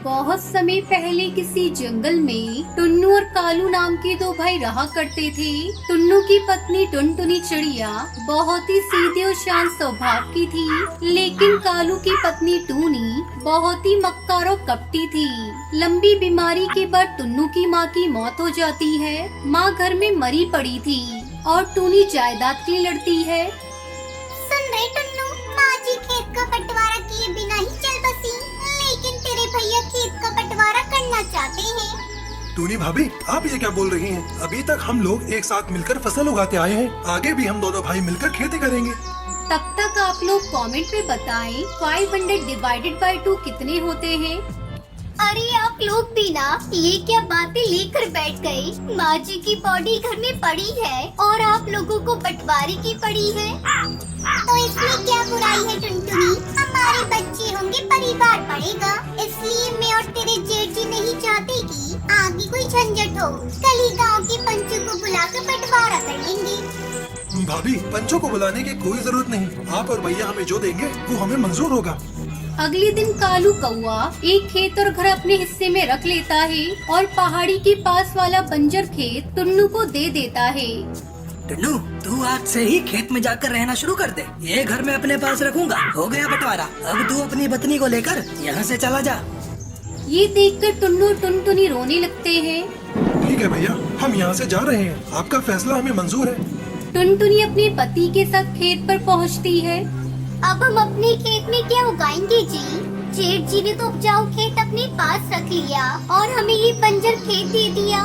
बहुत समय पहले किसी जंगल में टुन्नू और कालू नाम के दो भाई रहा करते थे। टुन्नू की पत्नी टुनटुनी चिड़िया बहुत ही सीधी और शांत स्वभाव की थी, लेकिन कालू की पत्नी टूनी बहुत ही मक्कार और कपटी थी। लंबी बीमारी के बाद टुन्नू की माँ की मौत हो जाती है। माँ घर में मरी पड़ी थी और टूनी जायदाद के लिए लड़ती है। सुन रहे टुन्नू, माँ जी खेत का बंटवारा किए बिना ही चल बसी, लेकिन तेरे भैया खेत का बंटवारा करना चाहते हैं। टूनी भाभी, आप ये क्या बोल रही हैं? अभी तक हम लोग एक साथ मिलकर फसल उगाते आए हैं। आगे भी हम दोनों भाई मिलकर खेती करेंगे। तब तक आप लोग कमेंट में बताएं 500 डिवाइडेड बाय 2 कितने होते हैं। अरे आप लोग भी ना ये क्या बातें लेकर बैठ गए। माँ जी की बॉडी घर में पड़ी है और आप लोगों को बंटवारे की पड़ी है, तो इसमें क्या बुराई है टुनटुनी? हमारे बच्चे होंगे, परिवार बढ़ेगा, इसलिए मैं और तेरे जेठ जी नहीं चाहते कि आगे कोई झंझट हो। कल ही गाँव के पंचों को बुलाकर बंटवारा कर लेंगे। भाभी, पंचों को बुलाने की कोई जरूरत नहीं। आप और भैया हमें जो देंगे वो हमें मंजूर होगा। अगले दिन कालू कौआ एक खेत और घर अपने हिस्से में रख लेता है और पहाड़ी के पास वाला बंजर खेत टुन्नू को दे देता है। टुन्नू, तू आज से ही खेत में जाकर रहना शुरू कर दे। ये घर मैं अपने पास रखूंगा। हो गया बंटवारा। अब तू अपनी पत्नी को लेकर यहाँ से चला जा। ये देखकर टुन्नू और टुनटुनी रोने लगते हैं। ठीक है भैया, हम यहाँ से जा रहे हैं। आपका फैसला हमें मंजूर है। टुनटुनी अपने पति के साथ खेत पर पहुँचती है। अब हम अपने खेत में क्या उगाएंगे जी? जेठ जी ने तो उपजाऊ खेत अपने पास रख लिया और हमें ये बंजर खेत दे दिया।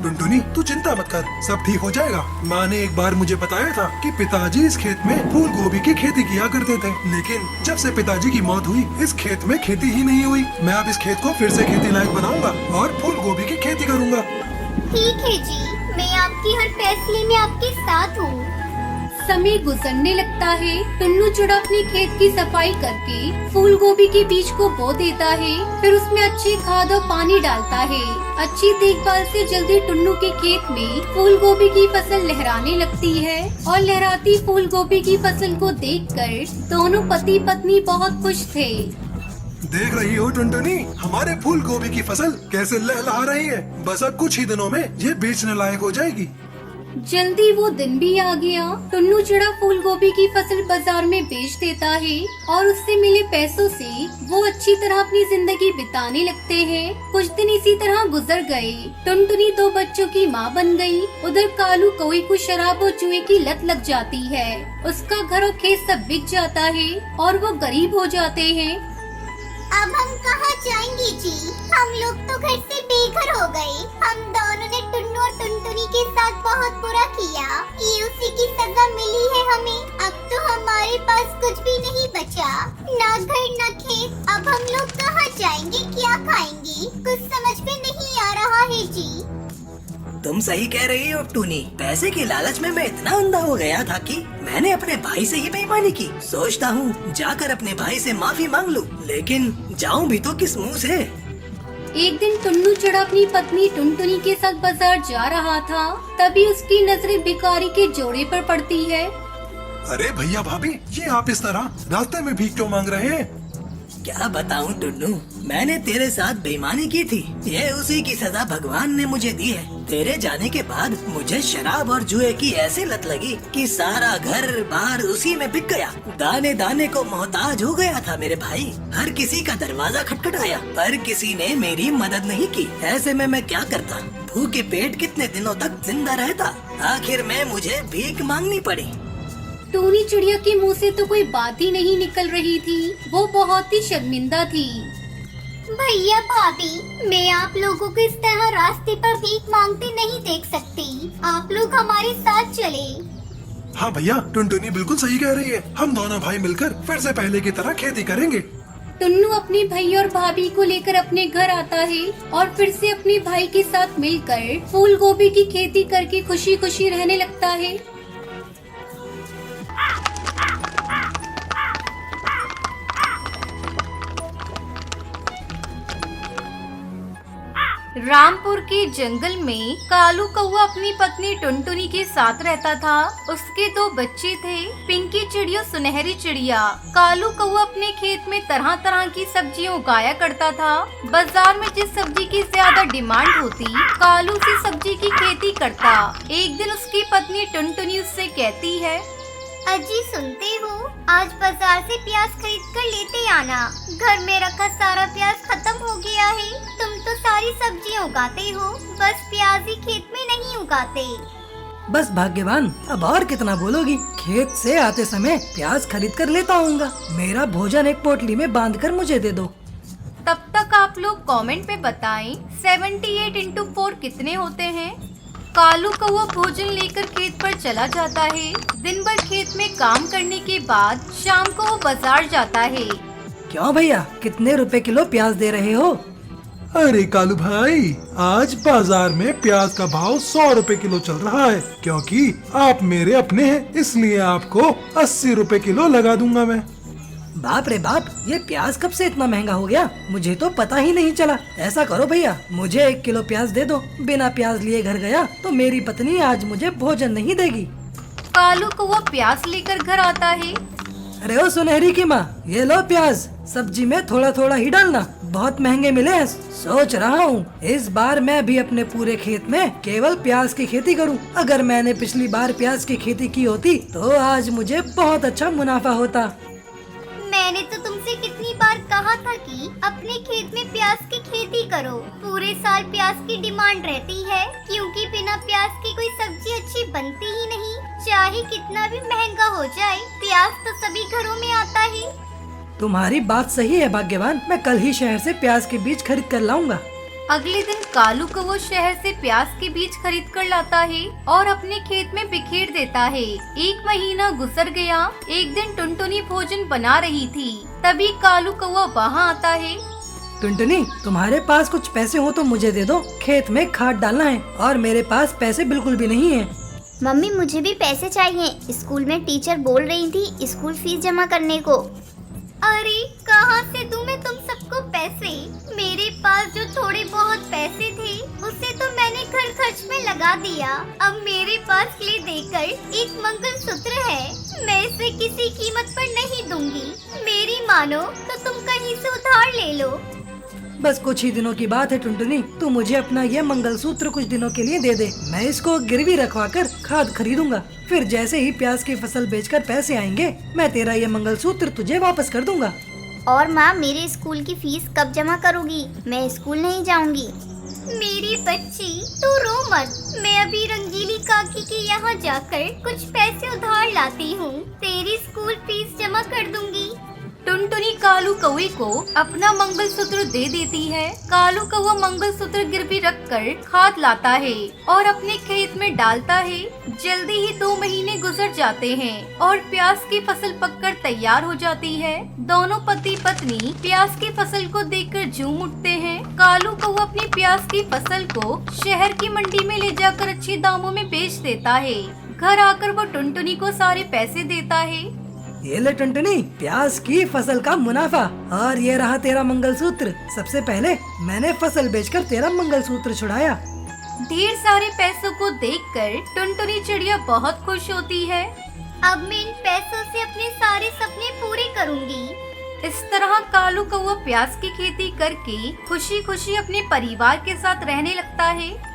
टुनटुनी, तू चिंता मत कर, सब ठीक हो जाएगा। माँ ने एक बार मुझे बताया था कि पिताजी इस खेत में फूल गोभी की खेती किया करते थे, लेकिन जब से पिताजी की मौत हुई इस खेत में खेती ही नहीं हुई। मैं अब इस खेत को फिर से खेती लायक बनाऊंगा और फूल गोभी की खेती करूंगा। ठीक है जी, मैं आपकी हर फैसले में आपके साथ हूँ। समय गुजरने लगता है। टुन्नू चिड़ा अपने खेत की सफाई करके फूल गोभी के बीज को बो देता है, फिर उसमें अच्छी खाद और पानी डालता है। अच्छी देखभाल से जल्दी टुन्नू के खेत में फूल गोभी की फसल लहराने लगती है और लहराती फूल गोभी की फसल को देखकर दोनों पति पत्नी बहुत खुश थे। देख रही हो टुनटुनी, हमारे फूल गोभी की फसल कैसे लहलहा रही है। बस अब कुछ ही दिनों में ये बेचने लायक हो जाएगी। जल्दी वो दिन भी आ गया। टुन्नू चिड़ा फूल गोभी की फसल बाजार में बेच देता है और उससे मिले पैसों से वो अच्छी तरह अपनी जिंदगी बिताने लगते हैं। कुछ दिन इसी तरह गुजर गए। टुनटुनी 2 बच्चों की माँ बन गई। उधर कालू कौवे को शराब और जुए की लत लग जाती है। उसका घर और खेत सब बिक जाता है और वो गरीब हो जाते हैं। अब हम कहाँ जाएंगे जी? हम लोग तो घर से बेघर हो गए। हम दोनों ने टुन्नू और टुनटुनी के साथ बहुत बुरा किया। ये उसी की सजा मिली है हमें। अब तो हमारे पास कुछ भी नहीं बचा, ना घर ना खेत। अब हम लोग कहाँ जाएंगे, क्या खाएंगे? कुछ समझ में नहीं आ रहा है जी। तुम सही कह रही हो टूनी। पैसे की लालच में मैं इतना अंधा हो गया था कि मैंने अपने भाई से ही बेईमानी की। सोचता हूँ जाकर अपने भाई से माफी मांग लूं, लेकिन जाऊं भी तो किस मुंह से? एक दिन टुन्नू चिड़ा अपनी पत्नी टुनटुनी के साथ बाजार जा रहा था। तभी उसकी नजरें भिखारी के जोड़े पर पड़ती है। अरे भैया भाभी, ये आप इस तरह रास्ते में भीख क्यों मांग रहे हैं? क्या बताऊं टुन्नू, मैंने तेरे साथ बेईमानी की थी। ये उसी की सजा भगवान ने मुझे दी है। तेरे जाने के बाद मुझे शराब और जुए की ऐसी लत लगी कि सारा घर बार उसी में बिक गया। दाने दाने को मोहताज हो गया था मेरे भाई। हर किसी का दरवाजा खटखटाया पर किसी ने मेरी मदद नहीं की। ऐसे में मैं क्या करता? भूखे पेट कितने दिनों तक जिंदा रहता? आखिर में मुझे भीख मांगनी पड़ी। टूनी चिड़िया के मुंह से तो कोई बात ही नहीं निकल रही थी। वो बहुत ही शर्मिंदा थी। भैया भाभी, मैं आप लोगों को इस तरह रास्ते पर भीख मांगते नहीं देख सकती। आप लोग हमारे साथ चले। हाँ भैया, टुनटुनी बिल्कुल सही कह रही है। हम दोनों भाई मिलकर फिर से पहले की तरह खेती करेंगे। टुन्नू अपने भैया और भाभी को लेकर अपने घर आता है और फिर से अपने भाई के साथ मिलकर फूल गोभी की खेती करके खुशी खुशी रहने लगता है। रामपुर के जंगल में कालू कौवा अपनी पत्नी टुनटुनी के साथ रहता था। उसके 2 बच्चे थे, पिंकी चिड़िया, सुनहरी चिड़िया। कालू कौवा अपने खेत में तरह तरह की सब्जियां उगाया करता था। बाजार में जिस सब्जी की ज्यादा डिमांड होती, कालू उसी सब्जी की खेती करता। एक दिन उसकी पत्नी टुनटुनी उससे कहती है, अजी सुनते हो, आज बाजार से प्याज खरीद कर लेते आना। घर में रखा सारा प्याज खत्म हो गया है। तुम तो सारी सब्जियां उगाते हो, बस प्याज ही खेत में नहीं उगाते। बस भाग्यवान, अब और कितना बोलोगी। खेत से आते समय प्याज खरीद कर लेता आऊंगा। मेरा भोजन एक पोटली में बांधकर मुझे दे दो। तब तक आप लोग कमेंट में बताएं 78 इंटू 4 कितने होते हैं। कालू कौवा भोजन लेकर खेत पर चला जाता है। दिन भर खेत में काम करने के बाद शाम को वो बाजार जाता है। क्यों भैया, कितने रुपए किलो प्याज दे रहे हो? अरे कालू भाई, आज बाजार में प्याज का भाव 100 रुपए किलो चल रहा है। क्योंकि आप मेरे अपने हैं, इसलिए आपको 80 रुपए किलो लगा दूंगा मैं। बाप रे बाप, ये प्याज कब से इतना महंगा हो गया? मुझे तो पता ही नहीं चला। ऐसा करो भैया, मुझे 1 किलो प्याज दे दो। बिना प्याज लिए घर गया तो मेरी पत्नी आज मुझे भोजन नहीं देगी। कालू कौवा प्याज लेकर घर आता है। अरे ओ सुनहरी की माँ, ये लो प्याज। सब्जी में थोड़ा थोड़ा ही डालना, बहुत महंगे मिले हैं। सोच रहा हूँ इस बार मैं भी अपने पूरे खेत में केवल प्याज की खेती करूँ। अगर मैंने पिछली बार प्याज की खेती की होती तो आज मुझे बहुत अच्छा मुनाफा होता। मैंने तो तुमसे कितनी बार कहा था कि अपने खेत में प्याज की खेती करो। पूरे साल प्याज की डिमांड रहती है, क्योंकि बिना प्याज की कोई सब्जी अच्छी बनती ही नहीं। चाहे कितना भी महंगा हो जाए, प्याज तो सभी घरों में आता ही। तुम्हारी बात सही है भाग्यवान, मैं कल ही शहर से प्याज के बीज खरीद कर लाऊंगा। अगले दिन कालू कौवा शहर से प्याज के बीज खरीद कर लाता है और अपने खेत में बिखेर देता है। 1 महीना गुजर गया। एक दिन टुनटुनी भोजन बना रही थी, तभी कालू कौवा वहाँ आता है। टुनटुनी, तुम्हारे पास कुछ पैसे हो तो मुझे दे दो। खेत में खाद डालना है और मेरे पास पैसे बिल्कुल भी नहीं है। मम्मी, मुझे भी पैसे चाहिए। स्कूल में टीचर बोल रही थी स्कूल फीस जमा करने को। अरे कहाँ से दूं मैं तुम सबको पैसे? मेरे पास जो थोड़े बहुत पैसे थे उसे तो मैंने घर खर्च में लगा दिया। अब मेरे पास ले देकर एक मंगलसूत्र है, मैं इसे किसी कीमत पर नहीं दूंगी। मेरी मानो तो तुम कहीं से उधार ले लो। बस कुछ ही दिनों की बात है टुनटुनी, तू मुझे अपना ये मंगलसूत्र कुछ दिनों के लिए दे दे। मैं इसको गिरवी रखवा कर खाद खरीदूंगा। फिर जैसे ही प्याज की फसल बेचकर पैसे आएंगे, मैं तेरा ये मंगलसूत्र तुझे वापस कर दूंगा। और माँ, मेरे स्कूल की फीस कब जमा करोगी? मैं स्कूल नहीं जाऊंगी। मेरी बच्ची, तू रो मत। मैं अभी रंगीली काकी के यहाँ जाकर कुछ पैसे उधार लाती हूँ, तेरी स्कूल फीस जमा कर दूंगी। टुनटुनी कालू कौवे को अपना मंगलसूत्र दे देती है। कालू कौवा मंगलसूत्र गिरवी रखकर खाद लाता है और अपने खेत में डालता है। जल्दी ही 2 महीने गुजर जाते हैं और प्याज की फसल पककर तैयार हो जाती है। दोनों पति पत्नी प्याज की फसल को देखकर झूम उठते हैं। कालू कौवा अपनी प्याज की फसल को शहर की मंडी में ले जाकर अच्छे दामों में बेच देता है। घर आकर वो टुनटुनी को सारे पैसे देता है। ये ले टुनटुनी, प्याज की फसल का मुनाफा, और ये रहा तेरा मंगलसूत्र। सबसे पहले मैंने फसल बेचकर तेरा मंगलसूत्र छुड़ाया। ढेर सारे पैसों को देखकर टुनटुनी चिड़िया बहुत खुश होती है। अब मैं इन पैसों से अपने सारे सपने पूरे करूंगी। इस तरह कालू कौवा प्याज की खेती करके खुशी खुशी अपने परिवार के साथ रहने लगता है।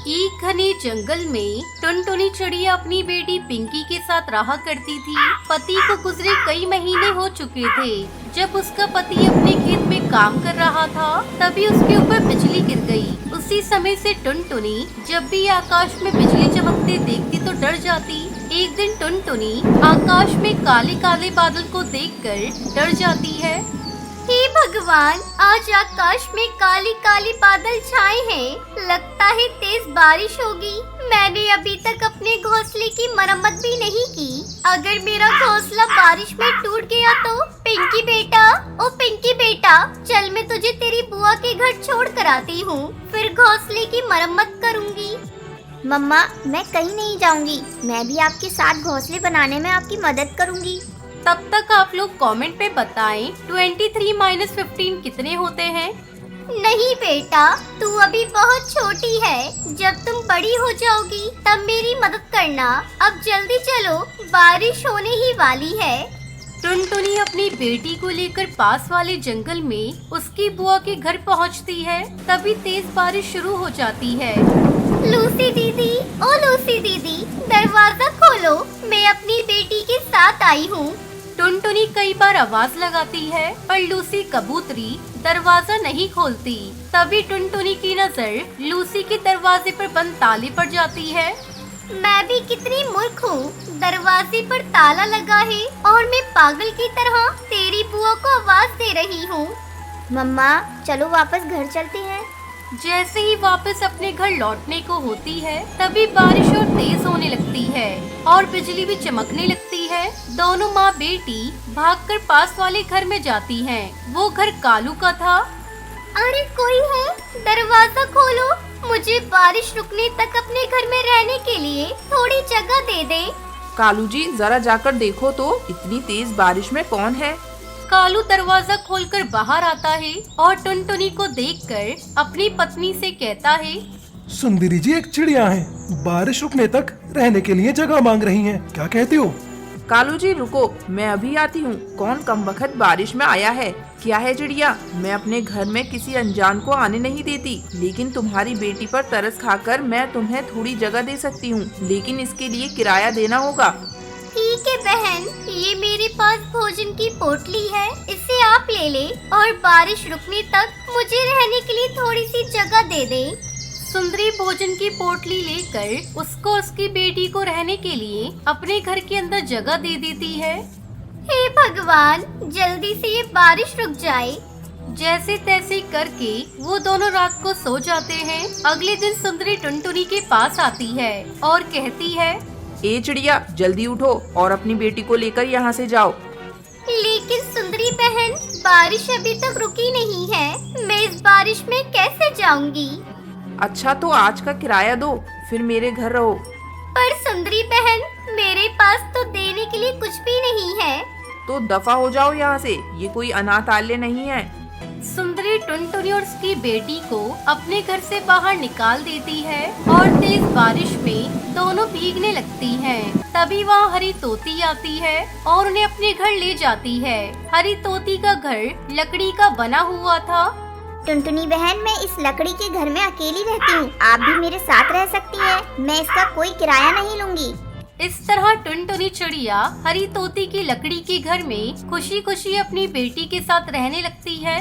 एक घने जंगल में टुनटुनी चिड़िया अपनी बेटी पिंकी के साथ रहा करती थी। पति को गुजरे कई महीने हो चुके थे। जब उसका पति अपने खेत में काम कर रहा था, तभी उसके ऊपर बिजली गिर गई। उसी समय से टुनटुनी जब भी आकाश में बिजली चमकते देखती तो डर जाती। एक दिन टुनटुनी आकाश में काले काले बादल को देखकर डर जाती है। हे भगवान, आज आकाश में काली काली बादल छाए हैं। लगता है तेज बारिश होगी। मैंने अभी तक अपने घोंसले की मरम्मत भी नहीं की। अगर मेरा घोंसला बारिश में टूट गया तो? पिंकी बेटा, ओ पिंकी बेटा, चल मैं तुझे तेरी बुआ के घर छोड़ कर आती हूँ, फिर घोंसले की मरम्मत करूँगी। मम्मा मैं कहीं नहीं जाऊंगी, मैं भी आपके साथ घोंसले बनाने में आपकी मदद करूंगी। तब तक आप लोग कमेंट पे बताएं 23 - 15 कितने होते हैं। नहीं बेटा, तू अभी बहुत छोटी है, जब तुम बड़ी हो जाओगी तब मेरी मदद करना। अब जल्दी चलो, बारिश होने ही वाली है। टुनटुनी अपनी बेटी को लेकर पास वाले जंगल में उसकी बुआ के घर पहुंचती है। तभी तेज बारिश शुरू हो जाती है। लूसी दीदी, ओ लूसी दीदी, दरवाजा खोलो, मैं अपनी बेटी के साथ आई हूँ। टुनटुनी कई बार आवाज लगाती है पर लूसी कबूतरी दरवाजा नहीं खोलती। तभी टुनटुनी की नजर लूसी के दरवाजे पर बंद ताले पर जाती है। मैं भी कितनी मूर्ख हूँ, दरवाजे पर ताला लगा है और मैं पागल की तरह तेरी बुआ को आवाज दे रही हूँ। मम्मा चलो वापस घर चलते हैं। जैसे ही वापस अपने घर लौटने को होती है तभी बारिश और तेज होने लगती है और बिजली भी चमकने लगती है। दोनों माँ बेटी भागकर पास वाले घर में जाती हैं। वो घर कालू का था। अरे कोई है, दरवाजा खोलो, मुझे बारिश रुकने तक अपने घर में रहने के लिए थोड़ी जगह दे दे। कालू जी जरा जाकर देखो तो इतनी तेज बारिश में कौन है। कालू दरवाजा खोलकर बाहर आता है और टुनटुनी को देखकर अपनी पत्नी से कहता है, सुंदरी जी एक चिड़िया है, बारिश रुकने तक रहने के लिए जगह मांग रही हैं, क्या कहती हो? कालू जी रुको, मैं अभी आती हूँ। कौन कमबख्त बारिश में आया है? क्या है चिड़िया, मैं अपने घर में किसी अनजान को आने नहीं देती, लेकिन तुम्हारी बेटी पर तरस खाकर मैं तुम्हें थोड़ी जगह दे सकती हूँ, लेकिन इसके लिए किराया देना होगा। ठीक है बहन, ये मेरे पास भोजन की पोटली है, इसे आप ले ले और बारिश रुकने तक मुझे रहने के लिए थोड़ी सी जगह दे दे। सुंदरी भोजन की पोटली लेकर उसको उसकी बेटी को रहने के लिए अपने घर के अंदर जगह दे देती है। हे भगवान, जल्दी से ये बारिश रुक जाए। जैसे तैसे करके वो दोनों रात को सो जाते हैं। अगले दिन सुंदरी टुनटुनी के पास आती है और कहती है, ए चिड़िया जल्दी उठो और अपनी बेटी को लेकर यहाँ से जाओ। लेकिन सुंदरी बहन, बारिश अभी तक रुकी नहीं है, मैं इस बारिश में कैसे जाऊंगी? अच्छा तो आज का किराया दो, फिर मेरे घर रहो। पर सुंदरी बहन, मेरे पास तो देने के लिए कुछ भी नहीं है। तो दफा हो जाओ यहाँ से, ये कोई अनाथालय नहीं है। सुंदरी टुनटुनी और उसकी बेटी को अपने घर से बाहर निकाल देती है और तेज बारिश में दोनों भीगने लगती हैं। तभी वहाँ हरी तोती आती है और उन्हें अपने घर ले जाती है। हरी तोती का घर लकड़ी का बना हुआ था। टुनटुनी बहन, मैं इस लकड़ी के घर में अकेली रहती हूँ, आप भी मेरे साथ रह सकती है, मैं इसका कोई किराया नहीं लूंगी। इस तरह टुनटुनी चिड़िया हरी तोती की लकड़ी के घर में खुशी खुशी अपनी बेटी के साथ रहने लगती है।